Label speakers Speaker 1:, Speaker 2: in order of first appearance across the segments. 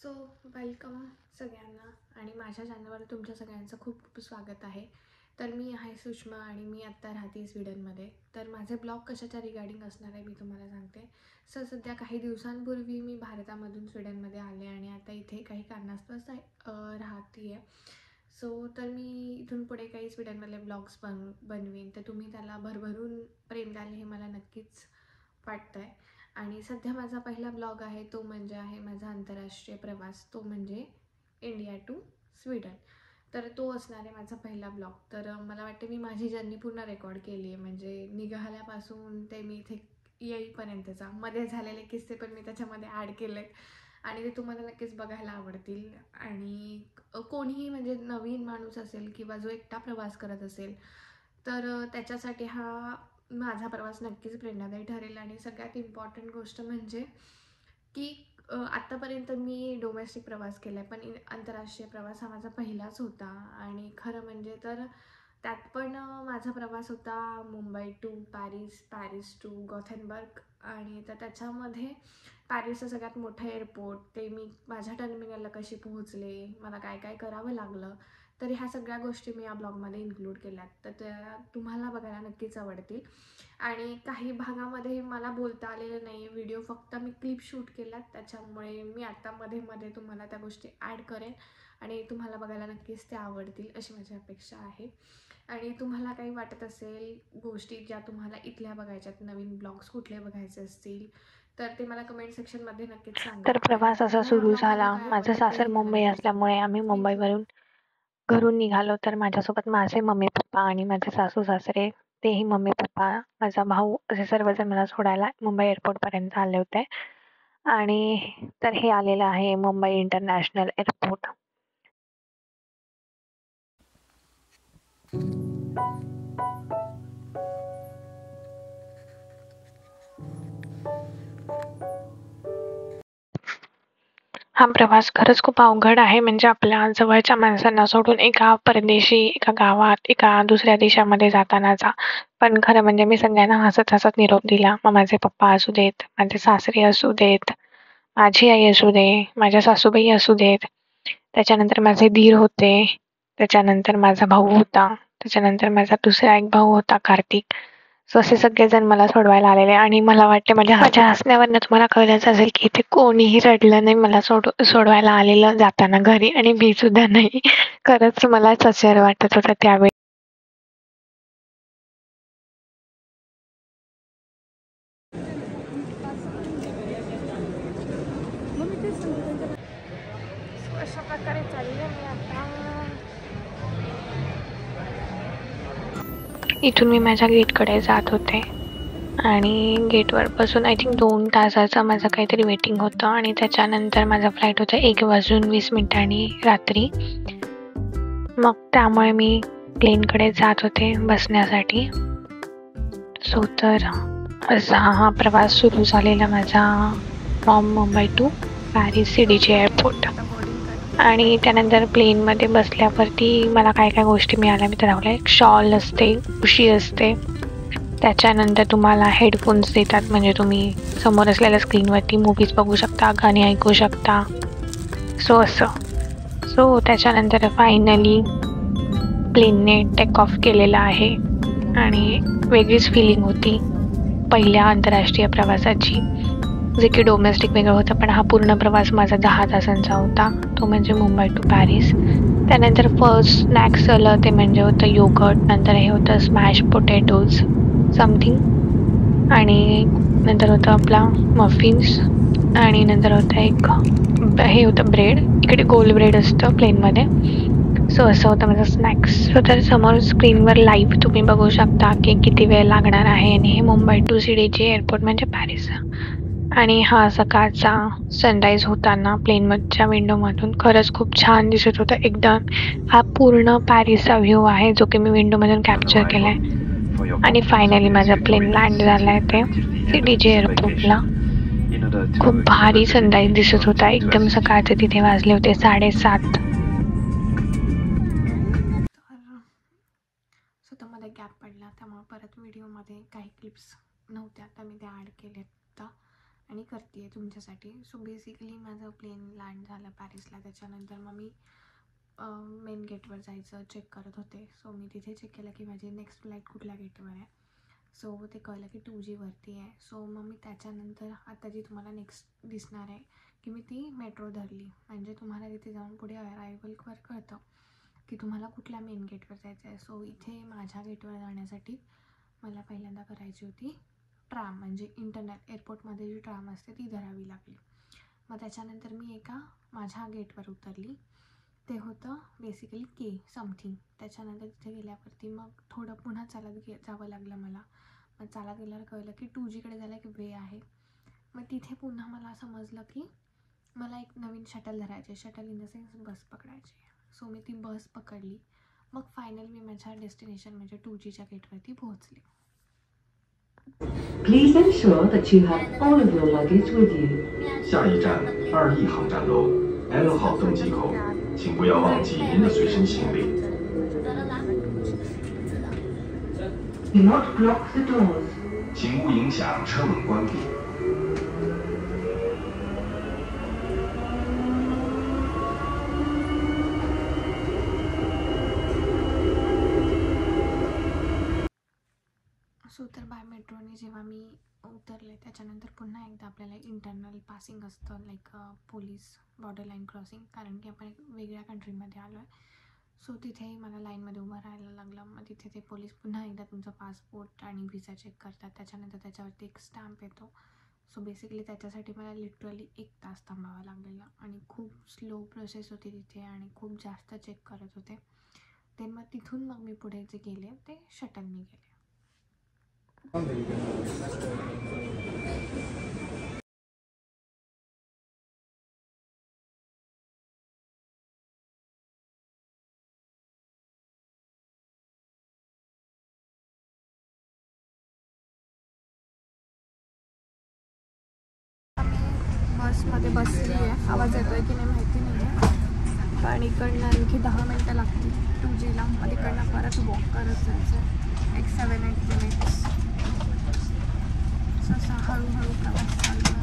Speaker 1: So welcome सगळ्यांना आणि माझ्या चॅनलवर तुमच्या सगळ्यांचं खूप खूप स्वागत आहे. तर मी आहे सुषमा आणि मी आत्ता राहते स्वीडनमध्ये. तर माझे ब्लॉग कशाच्या रिगार्डिंग असणार आहे मी तुम्हाला सांगते. सध्या काही दिवसांपूर्वी मी भारतामधून स्वीडनमध्ये आले आणि आता इथे काही कारणास्तव राहते आहे. तर मी इथून पुढे काही स्वीडनमधले ब्लॉग्स बनवीन, तर तुम्ही त्याला भरभरून प्रेम द्याल हे मला नक्कीच वाटतं आहे. आणि सध्या माझा पहिला ब्लॉग आहे तो म्हणजे आहे माझा आंतरराष्ट्रीय प्रवास, तो म्हणजे इंडिया टू स्वीडन. तर तो असणार आहे माझा पहिला ब्लॉग. तर मला वाटते मी माझी जर्नी पूर्ण रेकॉर्ड केली आहे, म्हणजे निघाल्यापासून ते मी इथे येईपर्यंतचा मध्ये झालेले किस्से पण मी त्याच्यामध्ये ॲड केले आणि ते तुम्हाला नक्कीच बघायला आवडतील. आणि कोणीही म्हणजे नवीन माणूस असेल किंवा जो एकटा प्रवास करत असेल तर त्याच्यासाठी हा माझा प्रवास नक्कीच प्रेरणादायी ठरेल. आणि सगळ्यात इम्पॉर्टंट गोष्ट म्हणजे की आत्तापर्यंत मी डोमेस्टिक प्रवास केला आहे, पण आंतरराष्ट्रीय प्रवास हा माझा पहिलाच होता. आणि खरं म्हणजे तर त्यात पण माझा प्रवास होता Mumbai to Paris, Paris to Gothenburg. आणि तर त्याच्यामध्ये पॅरिसचं सगळ्यात मोठं एअरपोर्ट, ते मी माझ्या टर्मिनलला कशी पोहोचले, मला काय काय करावं लागलं, तर ह्या सगळ्या गोष्टी मी या ब्लॉगमध्ये इन्क्लूड केल्यात. तर त्या तुम्हाला बघायला नक्कीच आवडतील. आणि काही भागामध्ये मला बोलता आलेलं नाही, व्हिडिओ फक्त मी क्लिप शूट केल्यात, त्याच्यामुळे मी आता मध्ये मध्ये तुम्हाला त्या गोष्टी ॲड करेन आणि तुम्हाला बघायला नक्कीच त्या आवडतील अशी माझी अपेक्षा आहे. आणि तुम्हाला काही वाटत असेल गोष्टी ज्या तुम्हाला इथल्या बघायच्यात, नवीन ब्लॉग्स कुठले बघायचे असतील, तर ते मला कमेंट सेक्शनमध्ये नक्कीच सांगा.
Speaker 2: तर प्रवास असा
Speaker 1: तुम्हाला ह्या
Speaker 2: सुरू
Speaker 1: ब्लॉगमधलं
Speaker 2: झाला.
Speaker 1: काय
Speaker 2: माझं
Speaker 1: आवडेल
Speaker 2: सासर
Speaker 1: तेही मला
Speaker 2: मुंबई
Speaker 1: नक्की सांगा.
Speaker 2: असल्यामुळे आम्ही
Speaker 1: थँक्यू.
Speaker 2: मुंबईवरून घरून निघालो. तर माझ्यासोबत माझे मम्मी पप्पा आणि माझे सासू सासरे, तेही मम्मी पप्पा, माझा भाऊ, असे सर्वजण मला सोडायला मुंबई एअरपोर्टपर्यंत आले होते. आणि तर हे आलेलं आहे मुंबई इंटरनॅशनल एअरपोर्ट. हा प्रवास खरंच खूप अवघड आहे. म्हणजे आपल्या जवळच्या माणसांना सोडून एका परदेशी, एका गावात, एका दुसऱ्या देशामध्ये जातानाचा. पण खरं म्हणजे मी सगळ्यांना हसत हसत निरोप दिला. मग माझे पप्पा असू देत, माझे सासरे असू देत, माझी आई असू दे, माझ्या सासूबाई असू देत, त्याच्यानंतर माझे दीर होते, त्याच्यानंतर माझा भाऊ होता, त्याच्यानंतर माझा दुसरा एक भाऊ होता कार्तिक. सो असे सगळेजण मला सोडवायला आलेले. आणि मला वाटते माझ्या हसण्यावरनं तुम्हाला कळलंच असेल की इथे कोणीही रडलं नाही मला सोडवायला आलेलं जाताना घरी. आणि मी सुद्धा नाही. खरंच मलाच आश्चर्य वाटत होतं त्यावेळी.
Speaker 1: अशा प्रकारे चालले मी आता.
Speaker 2: इथून मी माझ्या गेटकडे जात होते आणि गेटवर बसून आय थिंक 2 तासाचं माझं काहीतरी वेटिंग होतं. आणि त्याच्यानंतर माझा फ्लाईट होता 1:20 रात्री. मग त्यामुळे मी प्लेनकडे जात होते बसण्यासाठी. सो तर असा हा प्रवास सुरू झालेला माझा from Mumbai to Paris CDG airport. आणि त्यानंतर प्लेनमध्ये बसल्यावरती मला काय काय गोष्टी मिळाल्या मी तर एक शॉल असते, उशी असते, त्याच्यानंतर तुम्हाला हेडफोन्स देतात, म्हणजे तुम्ही समोर असलेल्या स्क्रीनवरती मूवीज बघू शकता, गाणी ऐकू शकता. सो त्याच्यानंतर फायनली प्लेनने टेक ऑफ केलेला आहे आणि वेगळीच फिलिंग होती पहिल्या आंतरराष्ट्रीय प्रवासाची. जे की डोमेस्टिक वेगळं होतं, पण हा पूर्ण प्रवास माझा 10 तासांचा होता, तो म्हणजे मुंबई टू पॅरिस. त्यानंतर फर्स्ट स्नॅक्स आलं ते म्हणजे होतं योगर्ट, नंतर हे होतं स्मॅश पोटॅटोज समथिंग, आणि नंतर होतं आपला मफिन्स, आणि नंतर होतं एक हे होतं ब्रेड, इकडे गोल ब्रेड असतं प्लेनमध्ये. सो असं होतं माझं स्नॅक्स. सो तर समोर स्क्रीनवर लाईव्ह तुम्ही बघू शकता की किती वेळ लागणार आहे. आणि हे मुंबई टू CDG एअरपोर्ट म्हणजे पॅरिस. आणि हा सकाळचा सनराईज होताना प्लेनमधच्या विंडोमधून खरंच खूप छान दिसत होतं एकदम. हा पूर्ण पॅरिसचा व्ह्यू आहे जो की मी विंडोमधून कॅप्चर केला आहे. आणि फायनली माझा प्लेन लँड झाला आहे ते CDG एअरपोर्टला. खूप भारी सनराईज दिसत होता एकदम सकाळचे. तिथे वाजले होते 7:30.
Speaker 1: स्वतःमध्ये गॅप पडला, त्यामुळे परत व्हिडिओमध्ये काही क्लिप्स नव्हत्या, तर मी त्या ॲड केल्या आणि करते आहे तुमच्यासाठी. तुमच्यासाठी. सो बेसिकली माझं प्लेन लँड झालं पॅरिसला. त्याच्यानंतर मग मी मेन गेटवर जायचं चेक करत होते. सो मी तिथे चेक केलं की माझी नेक्स्ट फ्लाईट कुठल्या गेटवर आहे. सो ते कळलं की 2Gवरती आहे. सो मग मी त्याच्यानंतर आता जी तुम्हाला नेक्स्ट दिसणार आहे की मी ती मेट्रो धरली. म्हणजे तुम्हाला तिथे जाऊन पुढे अरायवलवर कळतं की तुम्हाला कुठल्या मेन गेटवर जायचं आहे. सो इथे माझ्या गेटवर जाण्यासाठी मला पहिल्यांदा करायची होती ट्राम, म्हणजे इंटरनॅशनल एअरपोर्टमध्ये जी ट्राम असते ती धरावी लागली. मग त्याच्यानंतर मी एका माझ्या गेटवर उतरली. ते होतं बेसिकली के समथिंग. त्याच्यानंतर तिथे गेल्यावरती मग थोडं पुन्हा चालत जावं लागलं मला. मग चालत गेल्यावर कळलं की 2Gकडे जायला एक वे आहे. मग तिथे पुन्हा मला समजलं की मला एक नवीन शटल धरायचे, शटल इन द सेन्स बस पकडायची. सो मी ती बस पकडली. मग फायनल मी माझ्या डेस्टिनेशन म्हणजे 2Gच्या गेटवरती पोहोचले.
Speaker 3: Please ensure that you have all of your luggage with you.
Speaker 4: 下一站2E航站楼 L 号登机口，请不要忘记您的随身行李。
Speaker 3: Do not block the doors.
Speaker 4: 请勿影响车门关闭。
Speaker 1: so तर बाय मेट्रोने जेव्हा मी उतरले त्याच्यानंतर पुन्हा एकदा आपल्याला इंटरनल पासिंग असतं, like police border line crossing, कारण की आपण एक वेगळ्या कंट्रीमध्ये आलो आहे. सो तिथेही मला लाईनमध्ये उभं राहायला लागलं. मग तिथे ते पोलीस पुन्हा एकदा तुमचा पासपोर्ट आणि व्हिसा चेक करतात. त्याच्यानंतर त्याच्यावरती एक स्टॅम्प येतो. सो बेसिकली त्याच्यासाठी मला लिटरली 1 तास थांबावं लागलेलं आणि खूप स्लो प्रोसेस होती तिथे आणि खूप जास्त चेक करत होते. ते मग तिथून मग मी पुढे जे गेले ते शटलने गेले. बसमध्ये बसली आहे. आवाज येतो आहे की नाही माहिती नाही आहे, पण इकडनं आणखी 10 मिनटं लागतील 2Gला. मग इकडनं परत वॉक करत जायचं आहे एक 7-8 मिनिट्स. असा हळूहळू प्रवास चालू आहे.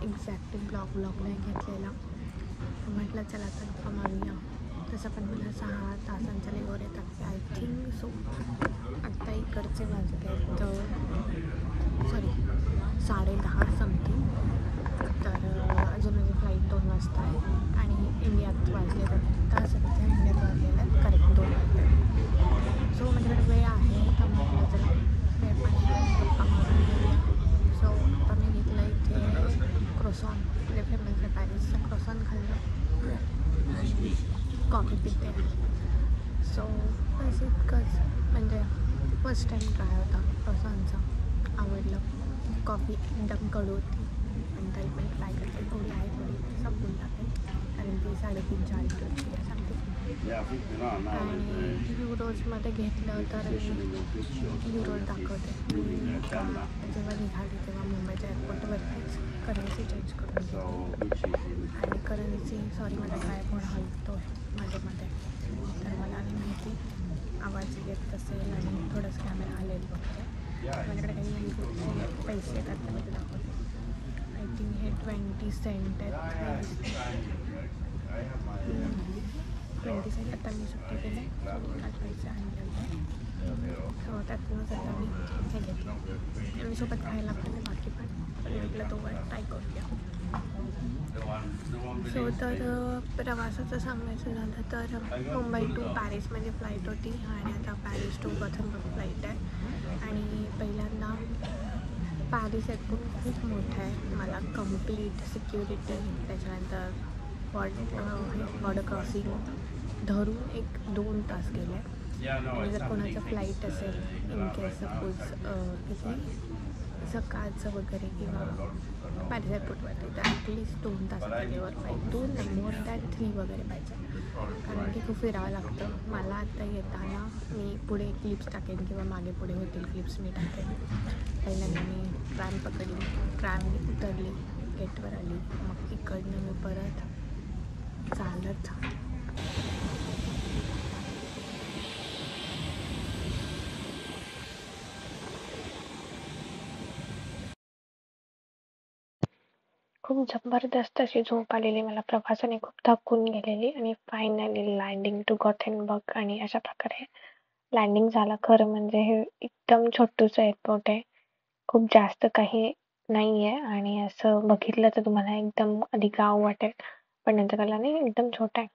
Speaker 1: एक्झॅक्ट ब्लॉग नाही घेतलेला. म्हटलं चला तर मारूया. तसं पण मला 6 तासांचा लेवर येतात आय थिंक. सो आत्ता इकडचे वाजले आहेत 10:30 समथिंग. तर अजून माझी फ्लाईट 2 वाजता आहे आणि इंडियात वाजले तर आता सध्या इंडियात वाजलेलं आहे करेक्ट 2 वाजले. सो माझ्याकडे वेळ आहे तर म्हटलं चला वेळ पाहिजे गप्पा मारून घेऊया. सो आता मी घेतलं इथे क्रोसॉन, म्हणजे फेमस आहे पॅरिसचं क्रोसॉन खाल्लं, कॉफी पिते. सो बस इतकंच. म्हणजे फर्स्ट टाईम ट्राय होता क्रोसॉनचा, आवडलं. कॉफी एकदम कडू होती पण तरी पण ट्राय करते. थोडी आहे थोडी संपून टाकेल कारण ती 3.5-4 लिटरची सांगते. आणि युरोजमध्ये घेतलं तर युरोज दाखवते. जेव्हा निघाली तेव्हा मुंबईच्या एअरपोर्टवरतीच करन्सी चेंज करून घेतली आणि करन्सी माझा ट्रायपॉड हलतो आहे मध्ये तर मला नाही माहिती आवाज येत असेल आणि थोडंसं कॅमेरा हलेल बघते. माझ्याकडे काही पैसे येतात ते दाखवते. आय थिंक हे 20 सेंट आहेत. 20 सेंट आता मी सुट्टे केले. काल पैसे आणले होते सो त्यातूनच आता मी हे घेतलं आणि सोबत खायला पण बाकी पण म्हटलं तो ट्राय करूया. सो तर प्रवासाचं सांगायचं झालं तर मुंबई टू पॅरिस म्हणजे फ्लाईट होती आणि आता पॅरिस टू गथेनबर्ग फ्लाईट आहे. आणि पहिल्यांदा पॅरिस एअरपोर्ट खूप मोठं आहे. मला कम्प्लीट सिक्युरिटी त्याच्यानंतर बॉर्डर क्रॉसिंग धरून 1-2 तास गेले. आणि जर कोणाचं फ्लाईट असेल इन केस सपोज किती सकाळचं वगैरे किंवा पॅरिस एअरपोर्टवरती तर ॲटलिस्ट 2 तासाचा वेवर पाहिजे. 2 नाही, मोर दॅन 3 वगैरे पाहिजे, कारण की खूप फिरावं लागतं. मला आता येताना मी पुढे क्लिप्स टाकेन किंवा मागे पुढे होतील क्लिप्स मी टाकेन. पहिल्यांदा मी ट्रॅम पकडली, ट्रॅमने उतरली, गेटवर आली, मग इकडनं मी परत चालत
Speaker 2: खूप जबरदस्त अशी झोप आलेली मला. प्रवासाने खूप थकून गेलेली आणि फायनली लँडिंग टू गॉथेनबर्ग आणि अशा प्रकारे लँडिंग झालं. खरं म्हणजे हे एकदम छोटूसं एअरपोर्ट आहे. खूप जास्त काही नाही आहे आणि असं बघितलं तर तुम्हाला एकदम आधी गाव वाटेल, पण नंतर कळलं नाही एकदम छोटं आहे.